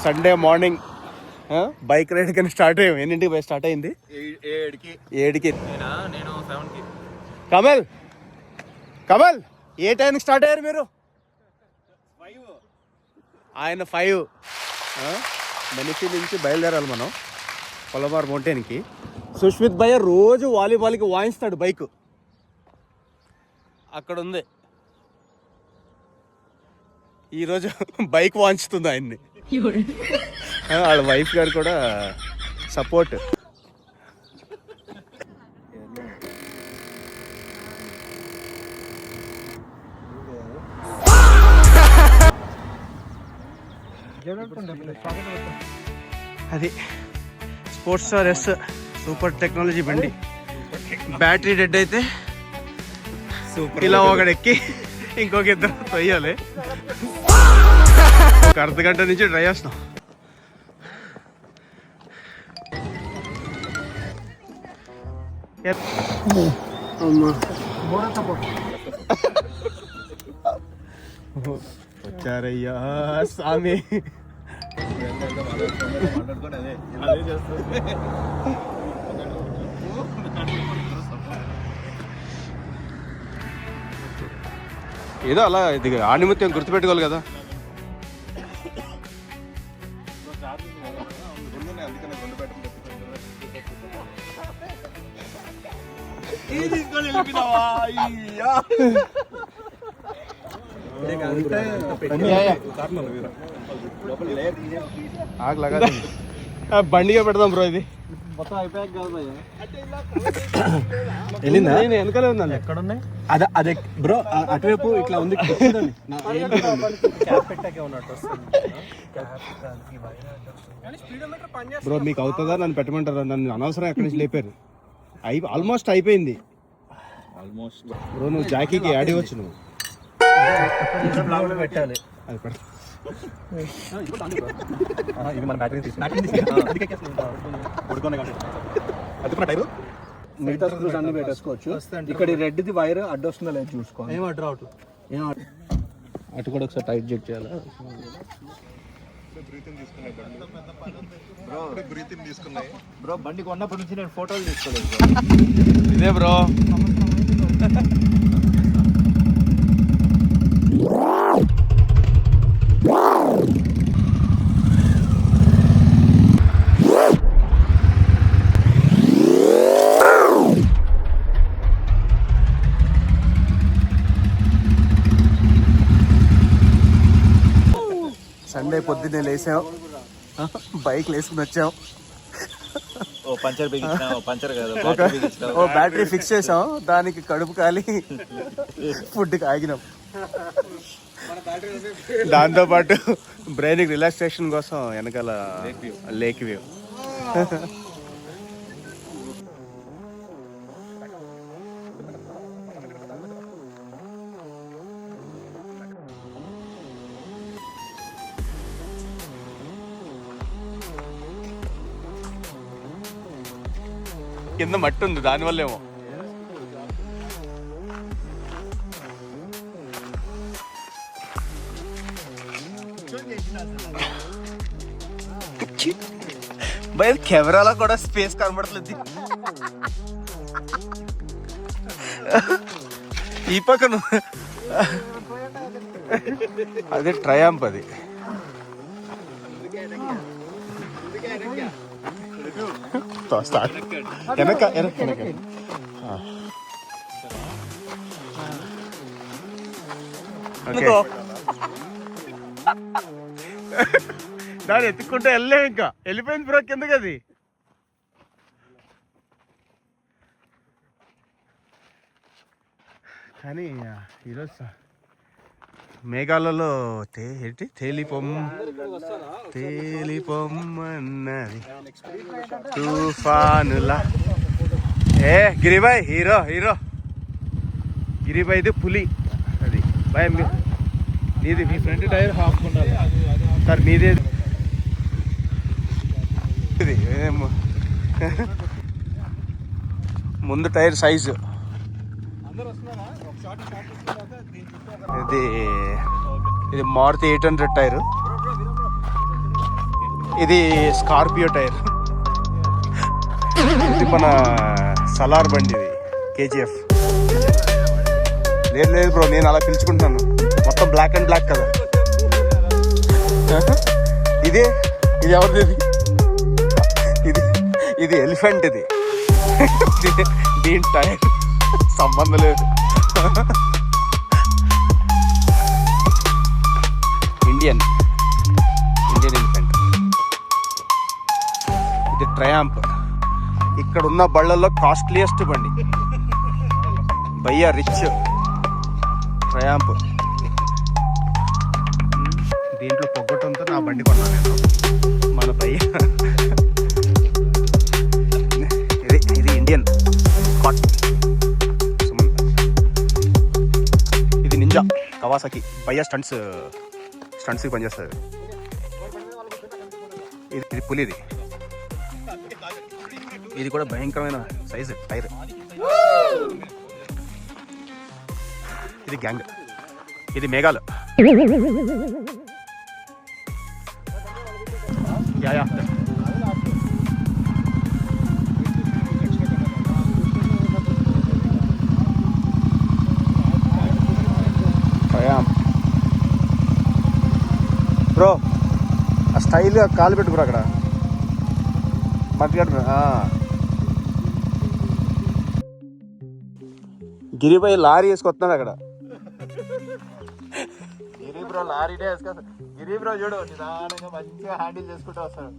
Sunday morning bike ride కానీ start అయ్యాం. ఎన్నింటికి బైక్ స్టార్ట్ అయింది? 7కి. నేను 7కి. కమల్ కమల్ ఏ టైంకి స్టార్ట్ అయ్యారు మీరు? 5. ఆయన 5. మనిషి నుంచి బయలుదేరాలి మనం కొలబార్ మౌంటైన్కి. సుష్మిత్ భయ్య రోజు వాలీబాల్కి వాయిస్తాడు బైక్. అక్కడ ఉంది. ఈరోజు బైక్ వాంచుతుంది ఆయన్ని. వాళ్ళ వైఫ్ గారు కూడా సపోర్ట్. అది sports star S super technology బండి. బ్యాటరీ డెడ్ అయితే ఇలా ఒకడు ఎక్కి ఇంకొక ఇద్దరు తొయ్యాలి. ఒక అర్ధగంట నుంచి ట్రై చేస్తాం. వచ్చారయ్యా స్వామి. ఏదో అలా ఇది ఆణిముత్యం గుర్తుపెట్టుకోవాలి కదా. బండిగా పెడదాం బ్రో. ఇది మొత్తం అయిపోయాక కాదు వెళ్ళిందా? వెనకాలే ఉందండి. ఎక్కడ ఉన్నాయి అదే బ్రో అటువైపు ఇట్లా ఉంది. బ్రో మీకు అవుతుందా? నన్ను పెట్టమంటారా? నన్ను అనవసరం ఎక్కడి నుంచి లేపారు. ఆల్మోస్ట్ అయిపోయింది. బ్రో నువ్వు జాకీకి యాడ్ ఇవ్వచ్చు. నువ్వు పెట్టాలి. అది పెడతా. ఇది మన బ్యాటరీ మిగతా స్క్రూస్ అన్ని పెట్టేసుకోవచ్చు. ఇక్కడ రెడ్ది వైర్ అడ్డు వస్తుందా లేదు చూసుకోవాలి. ఏం అడ్డు రావట్లేదు. అటు కూడా ఒకసారి టైట్ చెక్ చేయాలా? బ్రో బండి కొన్నప్పటి నుంచి నేను ఫోటోలు తీసుకోలేదు. ఇదే బ్రో సండే పొద్దున్నే లేసాం, బైక్ వేసుకుని వచ్చాం. ఓ బ్యాటరీ ఫిక్స్ చేసాం. దానికి కడుపు కాలి ఫుడ్కి ఆగినాం. దాంతోపాటు బ్రెయిన్కి రిలాక్సేషన్ కోసం వెనకాల లేక్ వ్యూ. కింద మట్టి ఉంది, దానివల్లేమో. బయట కెమెరాలో కూడా స్పేస్ కనబడట్లేదు. ఈ పక్కన అదే ట్రయాంప్. అది వెనక దాన్ని ఎత్తుకుంటే వెళ్ళలేము. ఇంకా వెళ్ళిపోయింది బ్రో కిందకి. అది కానీ ఈరోజు మేఘాలలో ఏంటి తేలిపొమ్మన్నది తుఫానులా. గిరిబాయ్ హీరో గిరిబాయ్ది పులి. అది భయం. నీది మీ ఫ్రంట్ టైర్ హాఫ్ ఉండాలి సార్. నీదే ఇది ముందు టైర్ సైజు. ఇది మారుతి 800 టైరు. ఇది స్కార్పియో టైర్. ఇది మన సలార్ బండి, ఇది కేజీఎఫ్. లేదు లేదు బ్రో, నేను అలా పిలుచుకుంటున్నాను. మొత్తం బ్లాక్ అండ్ బ్లాక్ కదా. ఇది ఎవరిది? ఇది ఇది ఎలిఫెంట్. ఇది దీని టైర్ సంబంధం లేదు. Indian elephant. ఇది ట్రయాంప్. ఇక్కడ ఉన్న బళ్ళల్లో కాస్ట్లీయెస్ట్ బండి. భయ్యా రిచ్ ట్రయాంప్. దీంట్లో పొగ్గటంతో నా బండి కొన్నాను నేను. మన భయ్య ఇది ఇండియన్ స్కాట్. ఇది నింజా కవాసాకి. భయ్యా స్టంట్స్కి పనిచేస్తుంది. ఇది పులిది. ఇది కూడా భయంకరమైన సైజు టైర్. ఇది గ్యాంగ్. ఇది మేఘాలు. యా బ్రో, ఆ స్టైల్గా కాలు పెట్టు బ్రో. అక్కడ మట్టిగడ్డ గిరిపై లారీ వేసుకొస్తున్నాడు అక్కడ. గిరి బ్రో లారీనే వేసుకొస్తా. గిరి బ్రో చూడు నిదానంగా మంచిగా హ్యాండిల్ చేసుకుంటూ వస్తాడు.